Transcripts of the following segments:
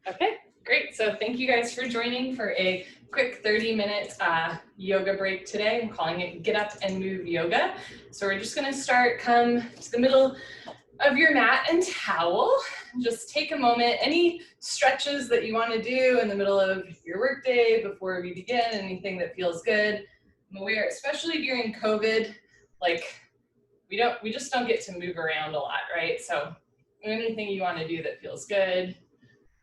Okay, great. So thank you guys for joining for a quick 30-minute yoga break today. I'm calling it Get Up and Move Yoga. So we're just gonna start, come to the middle of your mat and towel. Just take a moment, any stretches that you wanna do in the middle of your workday before we begin, anything that feels good. I'm aware, especially during COVID, like we just don't get to move around a lot, right? So anything you wanna do that feels good,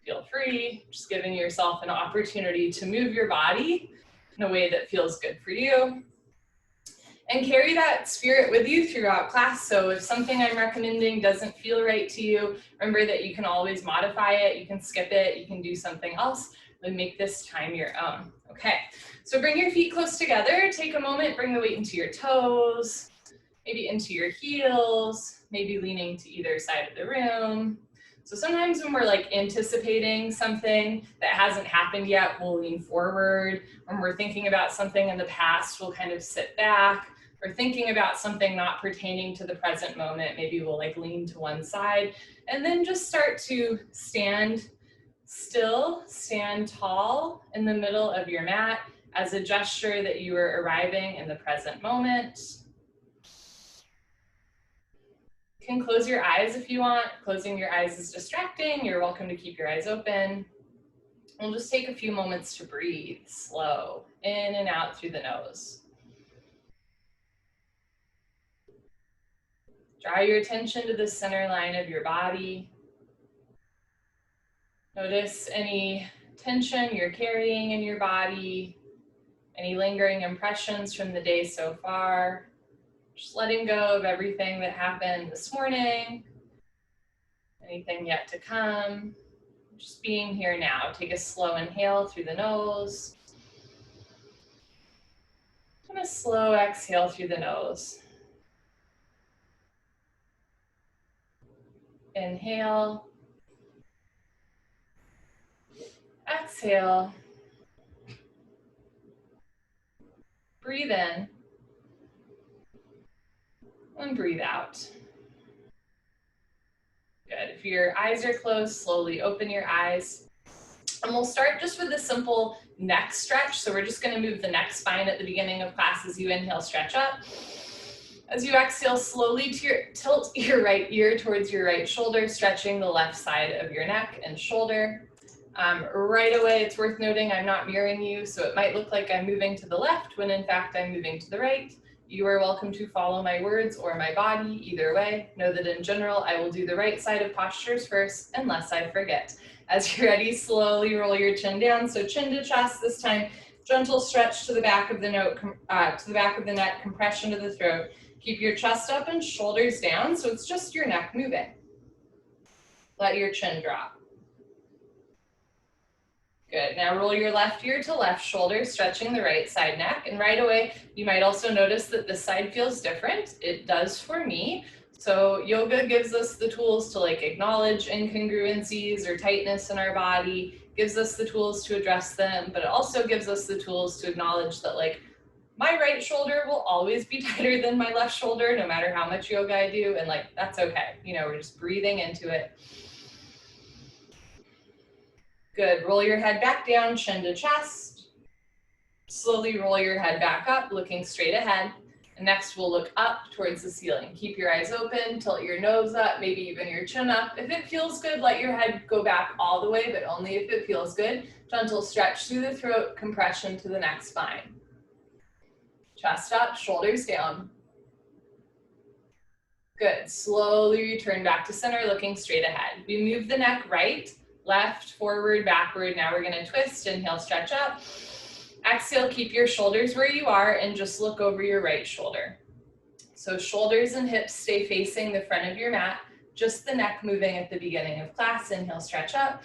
feel free, just giving yourself an opportunity to move your body in a way that feels good for you. And carry that spirit with you throughout class. So if something I'm recommending doesn't feel right to you, remember that you can always modify it, you can skip it, you can do something else, and make this time your own. Okay, so bring your feet close together, take a moment, bring the weight into your toes, maybe into your heels, maybe leaning to either side of the room. So sometimes when we're like anticipating something that hasn't happened yet, we'll lean forward. When we're thinking about something in the past, we'll kind of sit back. Or thinking about something not pertaining to the present moment, maybe we'll like lean to one side and then just start to stand still, stand tall in the middle of your mat as a gesture that you are arriving in the present moment. You can close your eyes if you want. Closing your eyes is distracting. You're welcome to keep your eyes open. We'll just take a few moments to breathe slow, in and out through the nose. Draw your attention to the center line of your body. Notice any tension you're carrying in your body, any lingering impressions from the day so far. Just letting go of everything that happened this morning, anything yet to come. Just being here now. Take a slow inhale through the nose. And a slow exhale through the nose. Inhale. Exhale. Breathe in. And breathe out. Good. If your eyes are closed, slowly open your eyes. And we'll start just with a simple neck stretch. So we're just going to move the neck spine at the beginning of class as you inhale, stretch up. As you exhale, slowly tilt your right ear towards your right shoulder, stretching the left side of your neck and shoulder. Right away, it's worth noting I'm not mirroring you, so it might look like I'm moving to the left when in fact I'm moving to the right. You are welcome to follow my words or my body, either way. Know that in general, I will do the right side of postures first, unless I forget. As you're ready, slowly roll your chin down. So chin to chest this time, gentle stretch to the back of the neck, compression to the throat. Keep your chest up and shoulders down, so it's just your neck moving. Let your chin drop. Good, now roll your left ear to left shoulder, stretching the right side neck. And right away, you might also notice that this side feels different. It does for me. So yoga gives us the tools to like acknowledge incongruencies or tightness in our body, gives us the tools to address them, but it also gives us the tools to acknowledge that like my right shoulder will always be tighter than my left shoulder, no matter how much yoga I do. And like, that's okay. You know, we're just breathing into it. Good, roll your head back down, chin to chest. Slowly roll your head back up, looking straight ahead. And next we'll look up towards the ceiling. Keep your eyes open, tilt your nose up, maybe even your chin up. If it feels good, let your head go back all the way, but only if it feels good. Gentle stretch through the throat, compression to the neck spine. Chest up, shoulders down. Good, slowly return back to center, looking straight ahead. We move the neck right, left, forward, backward. Now we're gonna twist, inhale, stretch up. Exhale, keep your shoulders where you are and just look over your right shoulder. So shoulders and hips stay facing the front of your mat, just the neck moving at the beginning of class. Inhale, stretch up.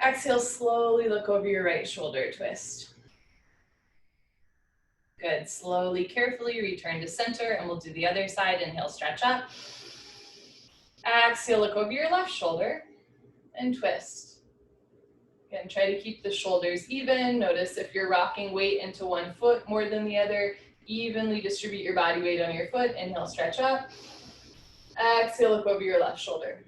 Exhale, slowly look over your right shoulder, twist. Good, slowly, carefully return to center and we'll do the other side. Inhale, stretch up. Exhale, look over your left shoulder and twist. Again, try to keep the shoulders even. Notice if you're rocking weight into one foot more than the other, evenly distribute your body weight on your foot. Inhale, stretch up. Exhale, look over your left shoulder.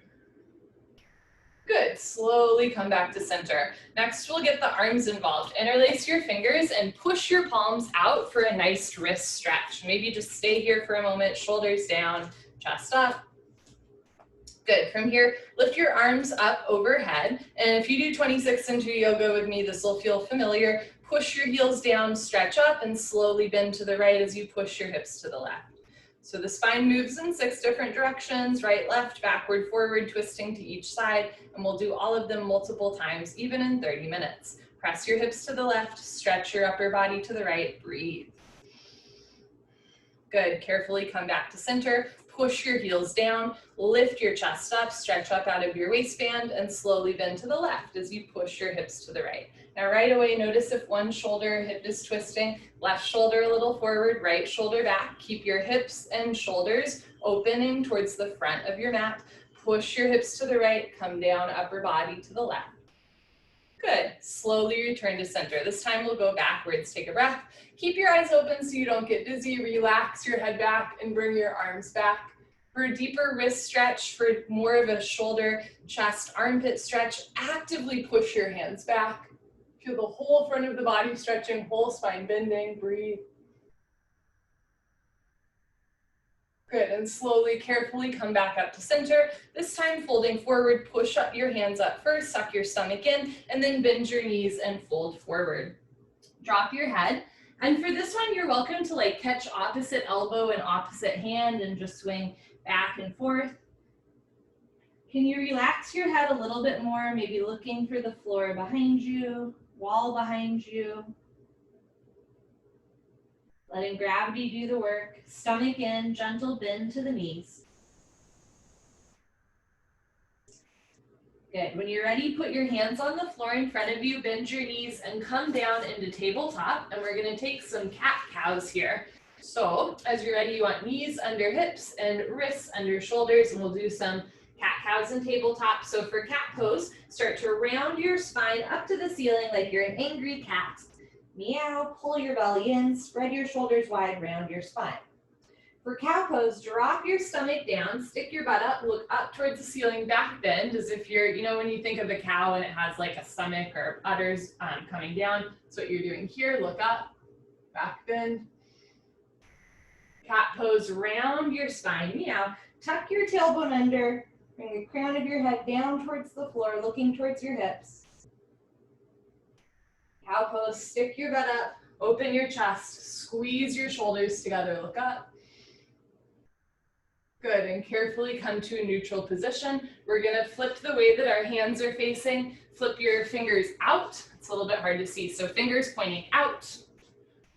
Good, Good, slowly come back to center. Next, we'll get the arms involved. Interlace your fingers and push your palms out for a nice wrist stretch. Maybe just stay here for a moment, shoulders down, chest up. Good, from here, lift your arms up overhead. And if you do 26 into yoga with me, this will feel familiar. Push your heels down, stretch up, and slowly bend to the right as you push your hips to the left. So the spine moves in 6 different directions, right, left, backward, forward, twisting to each side, and we'll do all of them multiple times, even in 30 minutes. Press your hips to the left, stretch your upper body to the right, breathe. Good, carefully come back to center, push your heels down, lift your chest up, stretch up out of your waistband, and slowly bend to the left as you push your hips to the right. Now right away, notice if one shoulder hip is twisting, left shoulder a little forward, right shoulder back. Keep your hips and shoulders opening towards the front of your mat. Push your hips to the right, come down, upper body to the left. Good, slowly return to center. This time we'll go backwards, take a breath. Keep your eyes open so you don't get dizzy. Relax your head back and bring your arms back. For a deeper wrist stretch, for more of a shoulder, chest, armpit stretch, actively push your hands back. Feel the whole front of the body stretching, whole spine bending, breathe. Good, and slowly, carefully come back up to center. This time folding forward, push up your hands up first, suck your stomach in, and then bend your knees and fold forward. Drop your head. And for this one, you're welcome to like catch opposite elbow and opposite hand and just swing back and forth. Can you relax your head a little bit more, maybe looking for the floor behind you, wall behind you. Letting gravity do the work. Stomach in, gentle bend to the knees. Good. When you're ready, put your hands on the floor in front of you, bend your knees, and come down into tabletop. And we're going to take some cat-cows here. So as you're ready, you want knees under hips and wrists under shoulders, and we'll do some cat-cows and tabletop. So for cat pose, start to round your spine up to the ceiling like you're an angry cat. Meow, pull your belly in, spread your shoulders wide, round your spine. For cow pose, drop your stomach down, stick your butt up, look up towards the ceiling, back bend, as if you're, you know, when you think of a cow and it has like a stomach or udders coming down, that's what you're doing here, look up, back bend. Cat pose, round your spine, meow, tuck your tailbone under, bring the crown of your head down towards the floor, looking towards your hips. Cow pose, stick your butt up, open your chest, squeeze your shoulders together, look up. Good, and carefully come to a neutral position. We're gonna flip the way that our hands are facing, flip your fingers out. It's a little bit hard to see, so fingers pointing out,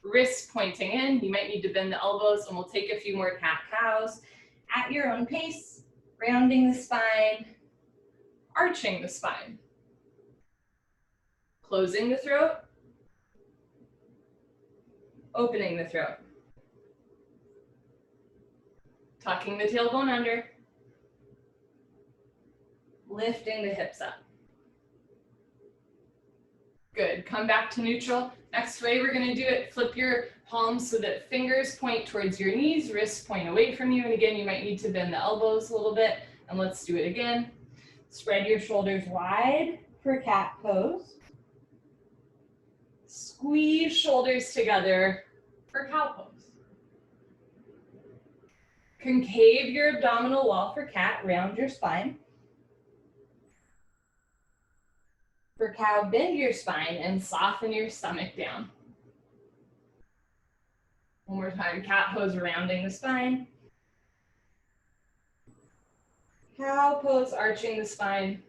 wrists pointing in. You might need to bend the elbows, and we'll take a few more cat-cows. At your own pace, rounding the spine, arching the spine. Closing the throat, opening the throat. Tucking the tailbone under, lifting the hips up. Good, come back to neutral. Next way we're gonna do it, flip your palms so that fingers point towards your knees, wrists point away from you. And again, you might need to bend the elbows a little bit. And let's do it again. Spread your shoulders wide for cat pose. Squeeze shoulders together for cow pose. Concave your abdominal wall for cat, round your spine. For cow, bend your spine and soften your stomach down. One more time, cat pose, rounding the spine. Cow pose, arching the spine.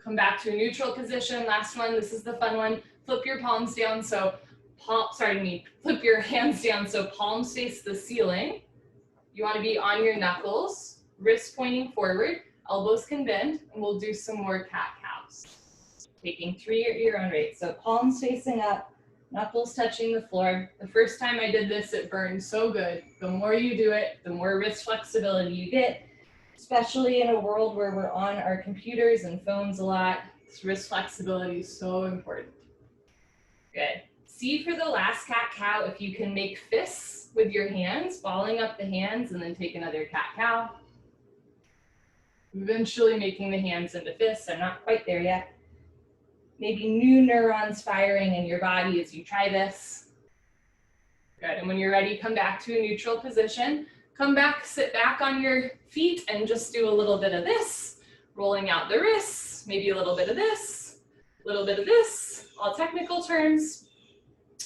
Come back to a neutral position. Last one, this is the fun one. Flip your palms down so, flip your hands down so palms face the ceiling. You want to be on your knuckles, wrists pointing forward, elbows can bend, and we'll do some more cat-cows. Taking 3 at your own rate. So palms facing up, knuckles touching the floor. The first time I did this, it burned so good. The more you do it, the more wrist flexibility you get. Especially in a world where we're on our computers and phones a lot, this wrist flexibility is so important. Good. See for the last cat-cow if you can make fists with your hands, balling up the hands, and then take another cat-cow. Eventually making the hands into fists. I'm not quite there yet. Maybe new neurons firing in your body as you try this. Good, and when you're ready, come back to a neutral position. Come back, sit back on your feet and just do a little bit of this, rolling out the wrists, maybe a little bit of this, a little bit of this, all technical terms.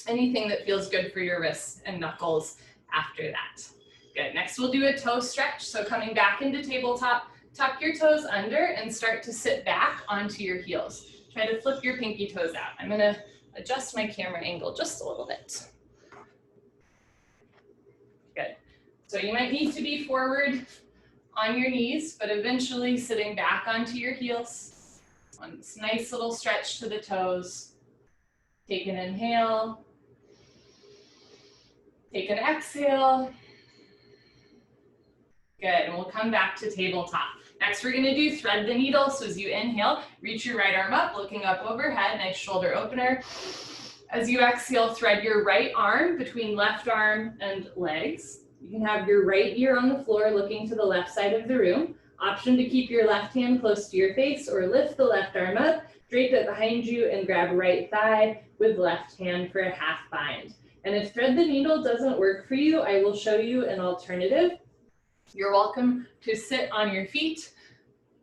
Anything that feels good for your wrists and knuckles after that. Good, next we'll do a toe stretch. So coming back into tabletop, tuck your toes under and start to sit back onto your heels. Try to flip your pinky toes out. I'm gonna adjust my camera angle just a little bit. Good. So you might need to be forward on your knees, but eventually sitting back onto your heels. On this nice little stretch to the toes. Take an inhale. Take an exhale. Good, and we'll come back to tabletop. Next, we're gonna do thread the needle. So as you inhale, reach your right arm up, looking up overhead, nice shoulder opener. As you exhale, thread your right arm between left arm and legs. You can have your right ear on the floor looking to the left side of the room. Option to keep your left hand close to your face or lift the left arm up, drape it behind you and grab right thigh with left hand for a half bind. And if thread the needle doesn't work for you, I will show you an alternative. You're welcome to sit on your feet,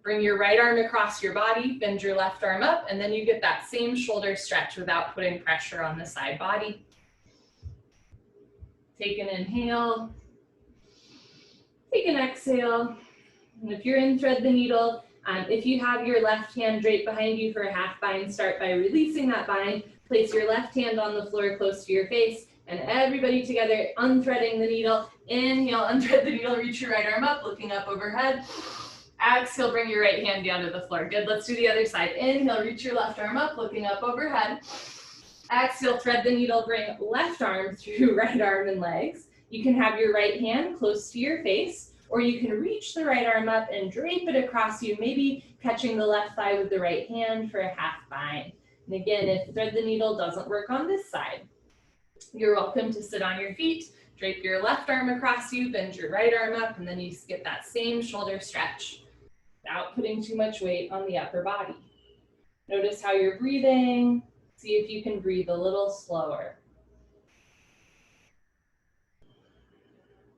bring your right arm across your body, bend your left arm up, and then you get that same shoulder stretch without putting pressure on the side body. Take an inhale, take an exhale, and if you're in thread the needle, if you have your left hand draped behind you for a half bind, start by releasing that bind, place your left hand on the floor close to your face, and everybody together unthreading the needle. Inhale, unthread the needle, reach your right arm up, looking up overhead. Exhale, bring your right hand down to the floor. Good, let's do the other side. Inhale, reach your left arm up, looking up overhead. Exhale, thread the needle, bring left arm through right arm and legs. You can have your right hand close to your face, or you can reach the right arm up and drape it across you, maybe catching the left thigh with the right hand for a half bind. And again, if thread the needle doesn't work on this side, you're welcome to sit on your feet, drape your left arm across you, bend your right arm up, and then you get that same shoulder stretch without putting too much weight on the upper body. Notice how you're breathing. See if you can breathe a little slower.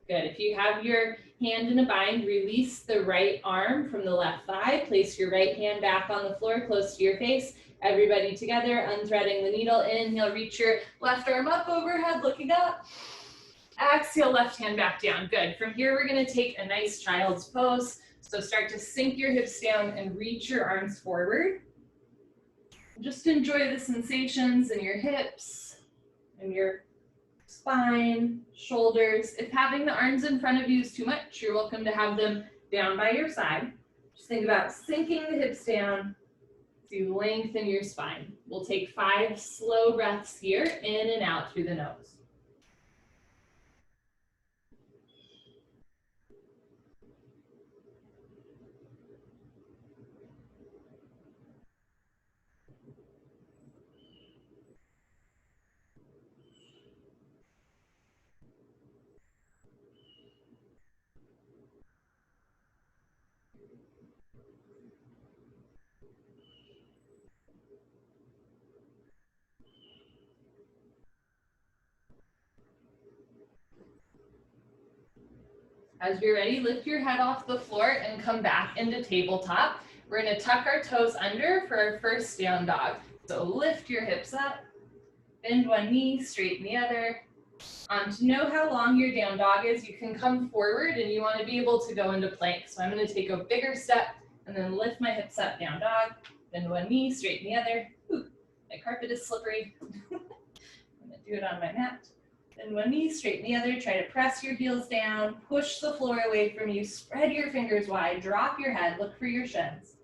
Good. If you have your hand in a bind, release the right arm from the left thigh. Place your right hand back on the floor close to your face. Everybody together, unthreading the needle. Inhale, reach your left arm up overhead, looking up. Exhale, left hand back down. Good. From here, we're going to take a nice child's pose. So start to sink your hips down and reach your arms forward. Just enjoy the sensations in your hips and your spine, shoulders. If having the arms in front of you is too much, you're welcome to have them down by your side. Just think about sinking the hips down to lengthen your spine. We'll take 5 slow breaths here, in and out through the nose. As you're ready, lift your head off the floor and come back into tabletop. We're going to tuck our toes under for our first down dog. So lift your hips up, bend one knee, straighten the other. To know how long your down dog is, you can come forward and you want to be able to go into plank. So I'm going to take a bigger step and then lift my hips up, down dog, bend one knee, straighten the other. Ooh, my carpet is slippery. I'm going to do it on my mat. Bend one knee, straighten the other, try to press your heels down, push the floor away from you, spread your fingers wide, drop your head, look for your shins,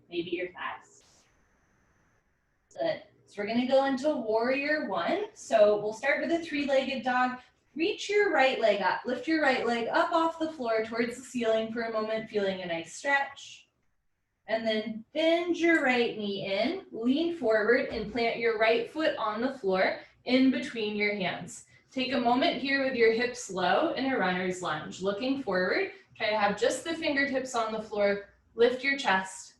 maybe your thighs. Good. So we're gonna go into warrior one. So we'll start with a 3-legged dog. Reach your right leg up, lift your right leg up off the floor towards the ceiling for a moment, feeling a nice stretch. And then bend your right knee in, lean forward and plant your right foot on the floor in between your hands. Take a moment here with your hips low in a runner's lunge. Looking forward, try to have just the fingertips on the floor, lift your chest.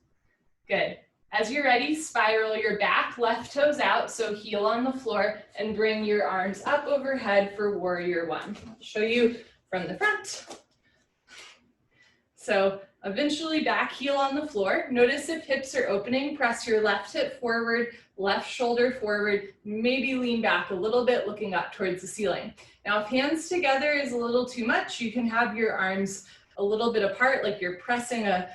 Good. As you're ready, spiral your back left toes out, so heel on the floor, and bring your arms up overhead for warrior one. I'll show you from the front. So eventually back heel on the floor. Notice if hips are opening, press your left hip forward, left shoulder forward, maybe lean back a little bit, looking up towards the ceiling. Now if hands together is a little too much, you can have your arms a little bit apart, like you're pressing a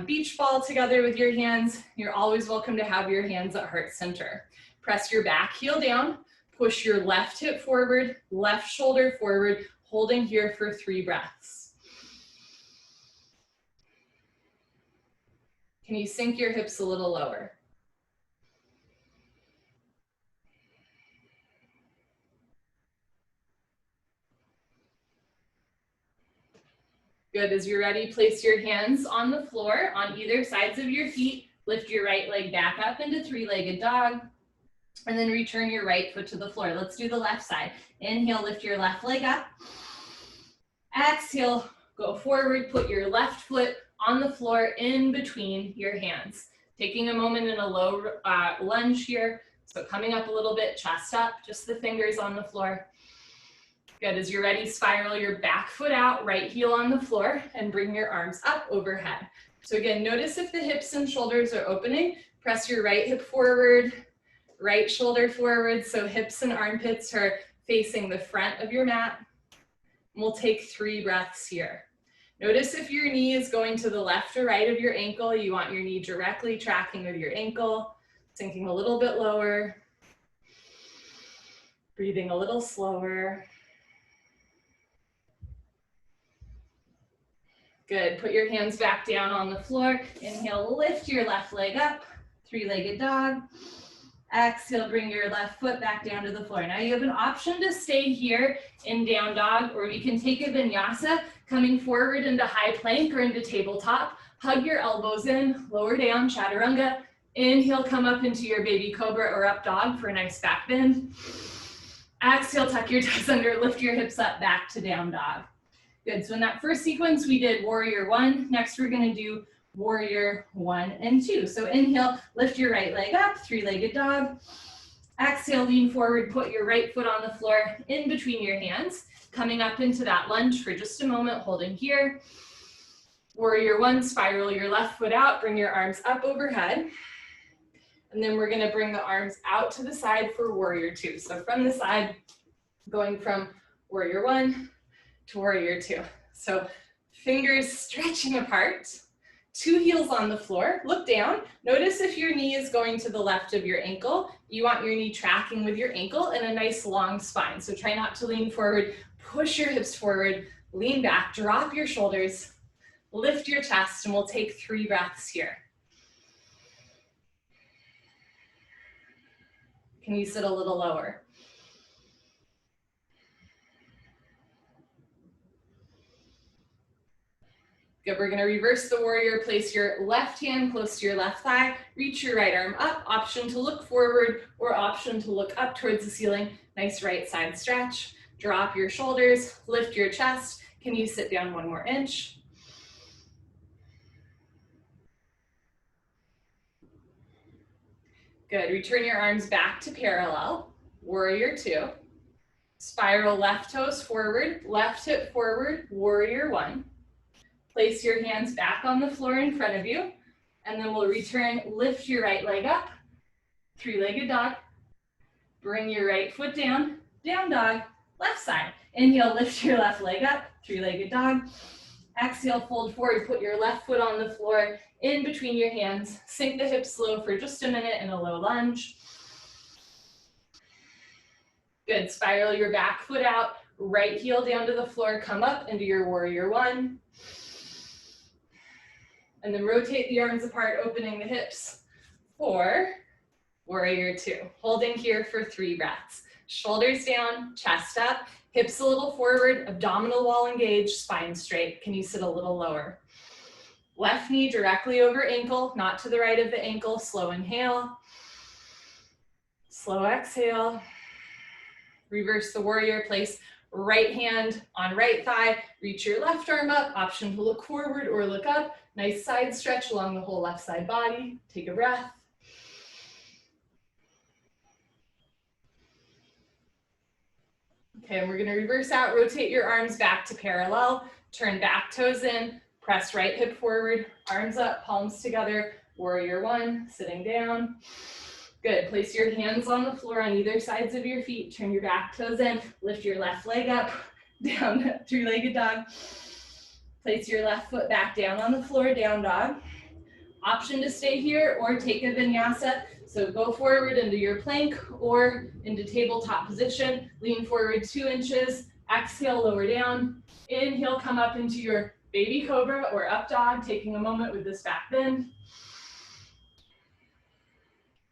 beach ball together with your hands. You're always welcome to have your hands at heart center. Press your back heel down, push your left hip forward, left shoulder forward, holding here for 3 breaths. Can you sink your hips a little lower? Good, as you're ready, place your hands on the floor on either sides of your feet. Lift your right leg back up into 3-legged dog, and then return your right foot to the floor. Let's do the left side. Inhale, lift your left leg up. Exhale, go forward, put your left foot on the floor in between your hands. Taking a moment in a low lunge here. So coming up a little bit, chest up, just the fingers on the floor. Good, as you're ready, spiral your back foot out, right heel on the floor, and bring your arms up overhead. So again, notice if the hips and shoulders are opening, press your right hip forward, right shoulder forward, so hips and armpits are facing the front of your mat. And we'll take 3 breaths here. Notice if your knee is going to the left or right of your ankle, you want your knee directly tracking with your ankle, sinking a little bit lower, breathing a little slower. Good, put your hands back down on the floor. Inhale, lift your left leg up, 3-legged dog. Exhale, bring your left foot back down to the floor. Now you have an option to stay here in down dog, or we can take a vinyasa, coming forward into high plank or into tabletop. Hug your elbows in, lower down, chaturanga. Inhale, come up into your baby cobra or up dog for a nice back bend. Exhale, tuck your toes under, lift your hips up, back to down dog. Good, so in that first sequence, we did warrior 1. Next, we're gonna do warrior 1 and 2. So inhale, lift your right leg up, 3-legged dog. Exhale, lean forward, put your right foot on the floor in between your hands, coming up into that lunge for just a moment, holding here. Warrior 1, spiral your left foot out, bring your arms up overhead. And then we're gonna bring the arms out to the side for warrior 2. So from the side, going from warrior 1 to warrior 2. So fingers stretching apart, 2 heels on the floor, look down. Notice if your knee is going to the left of your ankle, you want your knee tracking with your ankle and a nice long spine. So try not to lean forward, push your hips forward, lean back, drop your shoulders, lift your chest, and we'll take 3 breaths here. Can you sit a little lower? Good, we're gonna reverse the warrior, place your left hand close to your left thigh, reach your right arm up, option to look forward or option to look up towards the ceiling. Nice right side stretch. Drop your shoulders, lift your chest. Can you sit down 1 more inch? Good, return your arms back to parallel, warrior 2. Spiral left toes forward, left hip forward, warrior 1. Place your hands back on the floor in front of you, and then we'll return, lift your right leg up, 3-legged dog. Bring your right foot down, down dog, left side. Inhale, lift your left leg up, 3-legged dog. Exhale, fold forward, put your left foot on the floor in between your hands. Sink the hips low for just a minute in a low lunge. Good, spiral your back foot out, right heel down to the floor, come up into your warrior 1. And then rotate the arms apart, opening the hips for warrior 2. Holding here for 3 breaths. Shoulders down, chest up, hips a little forward, abdominal wall engaged, spine straight. Can you sit a little lower? Left knee directly over ankle, not to the right of the ankle. Slow inhale. Slow exhale. Reverse the warrior, place Right hand on right thigh, reach your left arm up, option to look forward or look up. Nice side stretch along the whole left side body. Take a breath. Okay, we're gonna reverse out, rotate your arms back to parallel, turn back toes in, press right hip forward, arms up, palms together, warrior one, sitting down. Good, place your hands on the floor on either sides of your feet, turn your back toes in, lift your left leg up, down, three-legged dog. Place your left foot back down on the floor, down dog. Option to stay here or take a vinyasa. So go forward into your plank or into tabletop position. Lean forward 2 inches. Exhale, lower down. Inhale, come up into your baby cobra or up dog, taking a moment with this back bend.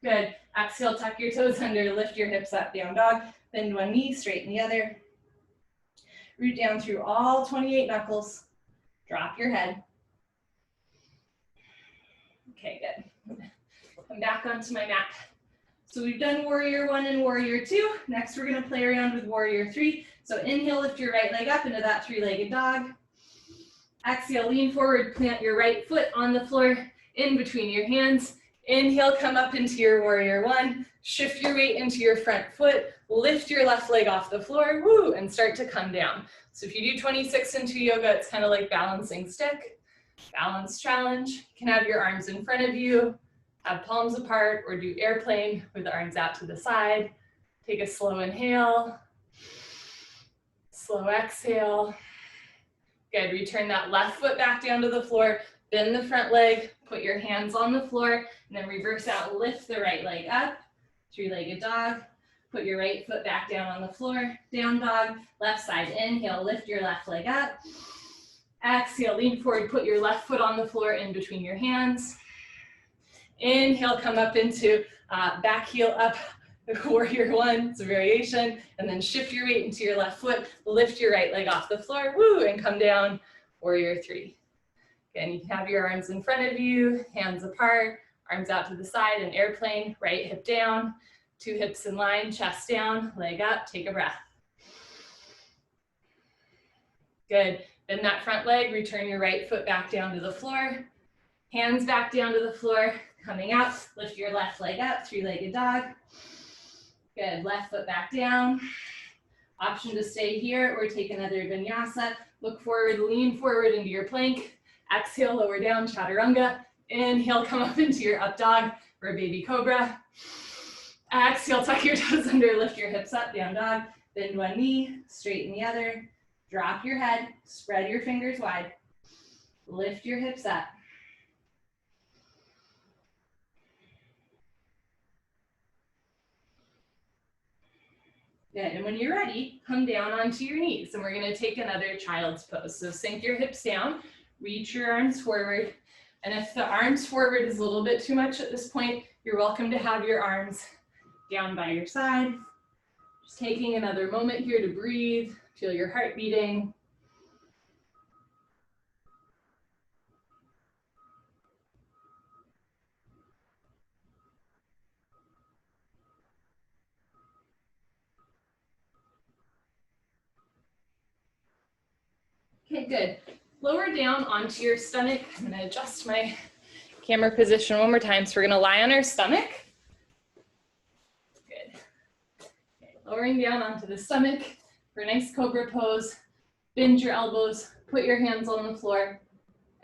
Good. Exhale, tuck your toes under, lift your hips up, down dog. Bend one knee, straighten the other. Root down through all 28 knuckles. Drop your head. Okay, good. Come back onto my mat. So we've done warrior one and warrior two. Next, we're gonna play around with warrior three. So inhale, lift your right leg up into that three-legged dog. Exhale, lean forward, plant your right foot on the floor in between your hands. Inhale, come up into your warrior one. Shift your weight into your front foot. Lift your left leg off the floor, woo, and start to come down. So if you do 26 into yoga, it's kind of like balancing stick. Balance challenge. You can have your arms in front of you, have palms apart, or do airplane with the arms out to the side. Take a slow inhale, slow exhale. Good, return that left foot back down to the floor, bend the front leg, put your hands on the floor, and then reverse out, lift the right leg up, three-legged dog. Put your right foot back down on the floor, down dog, left side, inhale, lift your left leg up. Exhale, lean forward, put your left foot on the floor in between your hands. Inhale, come up into back heel up, warrior one, it's a variation, and then shift your weight into your left foot, lift your right leg off the floor, woo, and come down, warrior three. Again, you can have your arms in front of you, hands apart, arms out to the side, an airplane, right hip down, 2 hips in line, chest down, leg up, take a breath. Good. Bend that front leg, return your right foot back down to the floor. Hands back down to the floor, coming out, lift your left leg up, three-legged dog. Good, left foot back down. Option to stay here or take another vinyasa. Look forward, lean forward into your plank. Exhale, lower down, chaturanga. Inhale, come up into your up dog for a baby cobra. Exhale, tuck your toes under, lift your hips up, down dog. Bend one knee, straighten the other. Drop your head, spread your fingers wide. Lift your hips up. Good, and when you're ready, come down onto your knees, and we're gonna take another child's pose. So sink your hips down, reach your arms forward, and if the arms forward is a little bit too much at this point, you're welcome to have your arms down by your side. Just taking another moment here to breathe, feel your heart beating. Okay, good. Lower down onto your stomach. I'm gonna adjust my camera position one more time. So we're gonna lie on our stomach. Good. Okay, lowering down onto the stomach for a nice cobra pose. Bend your elbows, put your hands on the floor.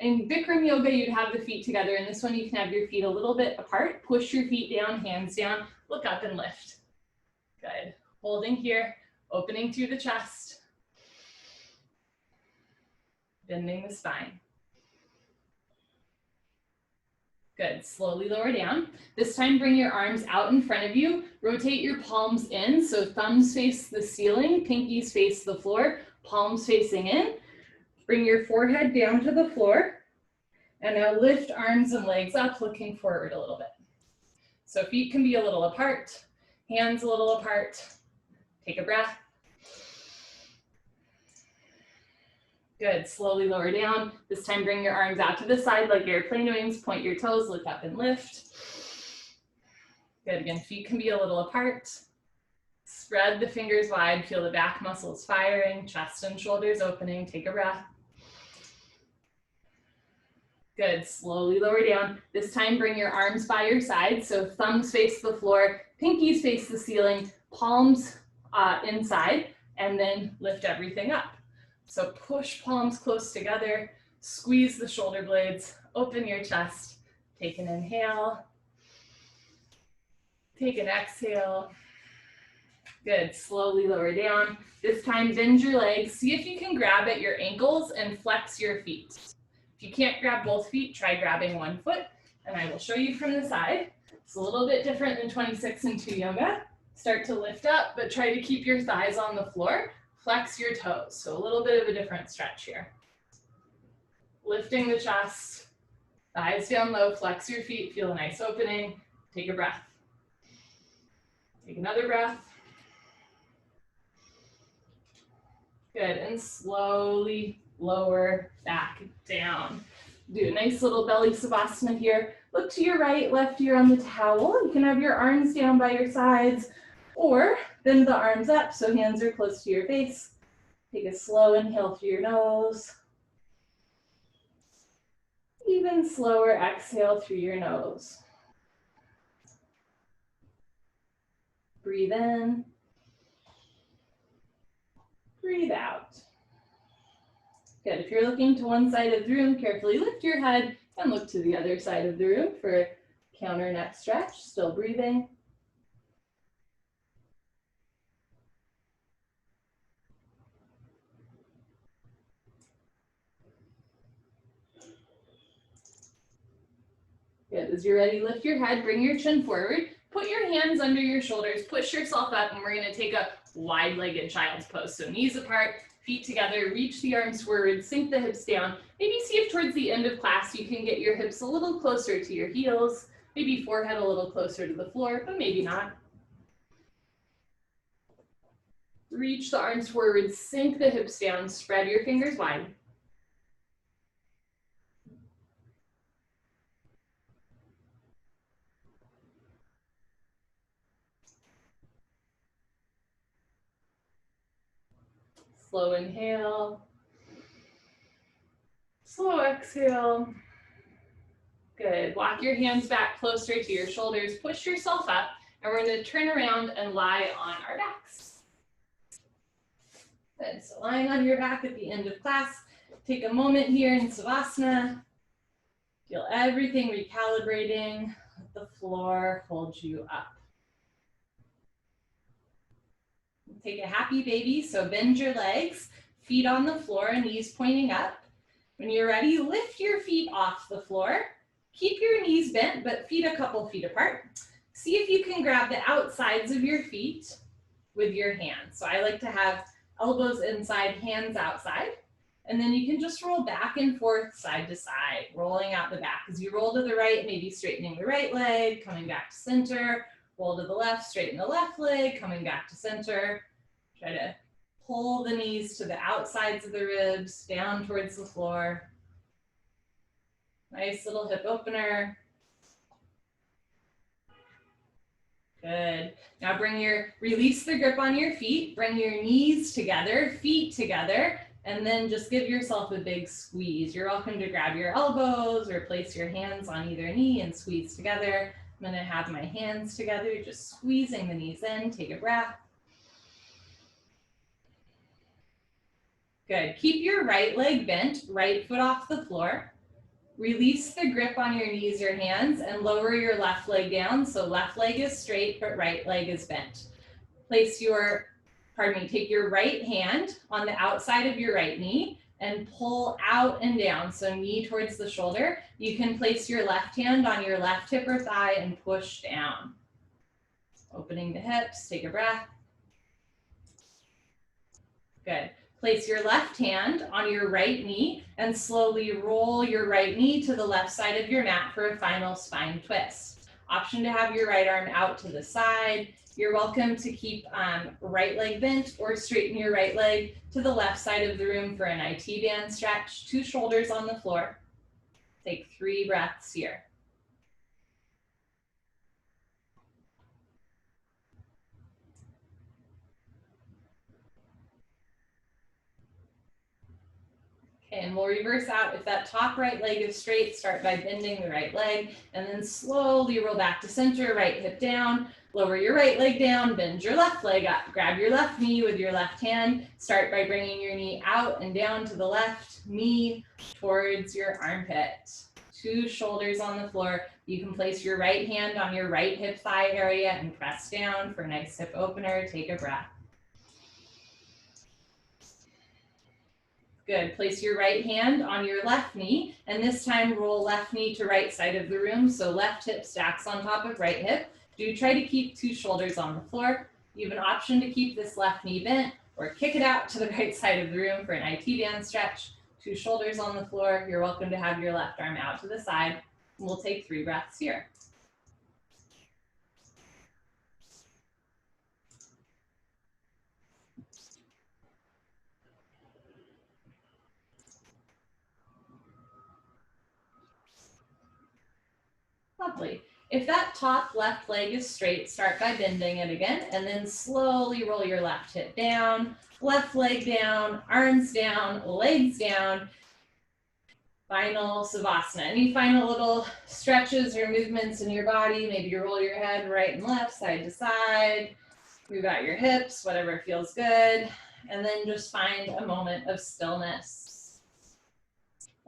In Bikram yoga, you'd have the feet together. In this one, you can have your feet a little bit apart. Push your feet down, hands down, look up and lift. Good. Holding here, opening through the chest. Bending the spine. Good, slowly lower down. This time bring your arms out in front of you. Rotate your palms in, so thumbs face the ceiling, pinkies face the floor, palms facing in. Bring your forehead down to the floor. And now lift arms and legs up, looking forward a little bit. So feet can be a little apart, hands a little apart. Take a breath. Good, slowly lower down. This time bring your arms out to the side like airplane wings, point your toes, look up and lift. Good, again, feet can be a little apart. Spread the fingers wide, feel the back muscles firing, chest and shoulders opening. Take a breath. Good, slowly lower down. This time bring your arms by your sides, so thumbs face the floor, pinkies face the ceiling, palms inside, and then lift everything up. So push palms close together, squeeze the shoulder blades, open your chest, take an inhale, take an exhale. Good, slowly lower down. This time bend your legs, see if you can grab at your ankles and flex your feet. If you can't grab both feet, try grabbing one foot, and I will show you from the side. It's a little bit different than 26 and 2 yoga. Start to lift up, but try to keep your thighs on the floor. Flex your toes, so a little bit of a different stretch here. Lifting the chest, thighs down low, flex your feet, feel a nice opening. Take a breath. Take another breath. Good, and slowly lower back down. Do a nice little belly savasana here. Look to your right, left ear on the towel. You can have your arms down by your sides or bend the arms up so hands are close to your face. Take a slow inhale through your nose. Even slower exhale through your nose. Breathe in. Breathe out. Good, if you're looking to one side of the room, carefully lift your head and look to the other side of the room for counter neck stretch, still breathing. Good, as you're ready, lift your head, bring your chin forward, put your hands under your shoulders, push yourself up, and we're gonna take a wide-legged child's pose. So knees apart, feet together, reach the arms forward, sink the hips down. Maybe see if towards the end of class you can get your hips a little closer to your heels, maybe forehead a little closer to the floor, but maybe not. Reach the arms forward, sink the hips down, spread your fingers wide. Slow inhale. Slow exhale. Good. Walk your hands back closer to your shoulders. Push yourself up. And we're going to turn around and lie on our backs. Good. So lying on your back at the end of class. Take a moment here in Savasana. Feel everything recalibrating. Let the floor hold you up. Take a happy baby. So bend your legs, feet on the floor, knees pointing up. When you're ready, lift your feet off the floor. Keep your knees bent, but feet a couple feet apart. See if you can grab the outsides of your feet with your hands. So I like to have elbows inside, hands outside. And then you can just roll back and forth, side to side, rolling out the back. As you roll to the right, maybe straightening the right leg, coming back to center. Roll to the left, straighten the left leg, coming back to center. Try to pull the knees to the outsides of the ribs, down towards the floor. Nice little hip opener. Good. Now release the grip on your feet, bring your knees together, feet together, and then just give yourself a big squeeze. You're welcome to grab your elbows or place your hands on either knee and squeeze together. I'm gonna have my hands together, just squeezing the knees in. Take a breath. Good. Keep your right leg bent, right foot off the floor. Release the grip on your knees or hands and lower your left leg down. So left leg is straight, but right leg is bent. Take your right hand on the outside of your right knee and pull out and down. So knee towards the shoulder. You can place your left hand on your left hip or thigh and push down. Opening the hips, take a breath. Good. Place your left hand on your right knee and slowly roll your right knee to the left side of your mat for a final spine twist. Option to have your right arm out to the side. You're welcome to keep right leg bent or straighten your right leg to the left side of the room for an IT band stretch. 2 shoulders on the floor. Take 3 breaths here. And we'll reverse out. If that top right leg is straight, start by bending the right leg and then slowly roll back to center, right hip down, lower your right leg down, bend your left leg up, grab your left knee with your left hand, start by bringing your knee out and down to the left knee towards your armpit. 2 shoulders on the floor. You can place your right hand on your right hip thigh area and press down for a nice hip opener. Take a breath. Good. Place your right hand on your left knee, and this time roll left knee to right side of the room. So left hip stacks on top of right hip. Do try to keep 2 shoulders on the floor. You have an option to keep this left knee bent or kick it out to the right side of the room for an IT band stretch. 2 shoulders on the floor. You're welcome to have your left arm out to the side. We'll take 3 breaths here. Lovely. If that top left leg is straight, start by bending it again, and then slowly roll your left hip down, left leg down, arms down, legs down. Final Savasana. Any final little stretches or movements in your body? Maybe you roll your head right and left, side to side. Move out your hips, whatever feels good. And then just find a moment of stillness.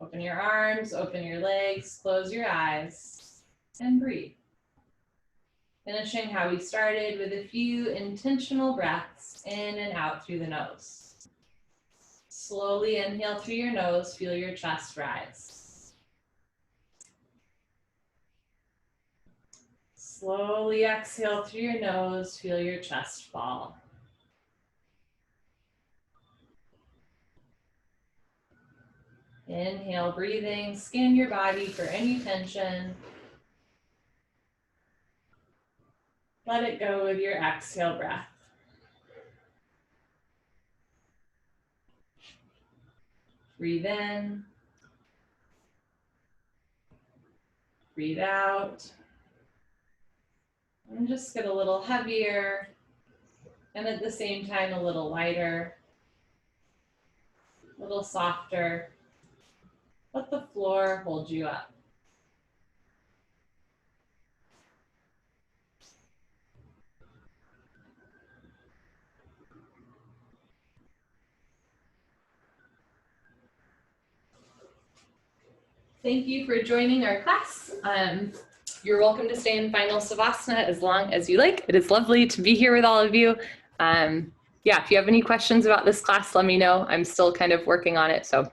Open your arms, open your legs, close your eyes. And breathe. Finishing how we started with a few intentional breaths in and out through the nose. Slowly inhale through your nose, feel your chest rise. Slowly exhale through your nose, feel your chest fall. Inhale, breathing, scan your body for any tension. Let it go with your exhale breath. Breathe in. Breathe out. And just get a little heavier and at the same time a little lighter, a little softer. Let the floor hold you up. Thank you for joining our class. You're welcome to stay in Final Savasana as long as you like. It is lovely to be here with all of you. Yeah, if you have any questions about this class, let me know. I'm still kind of working on it, so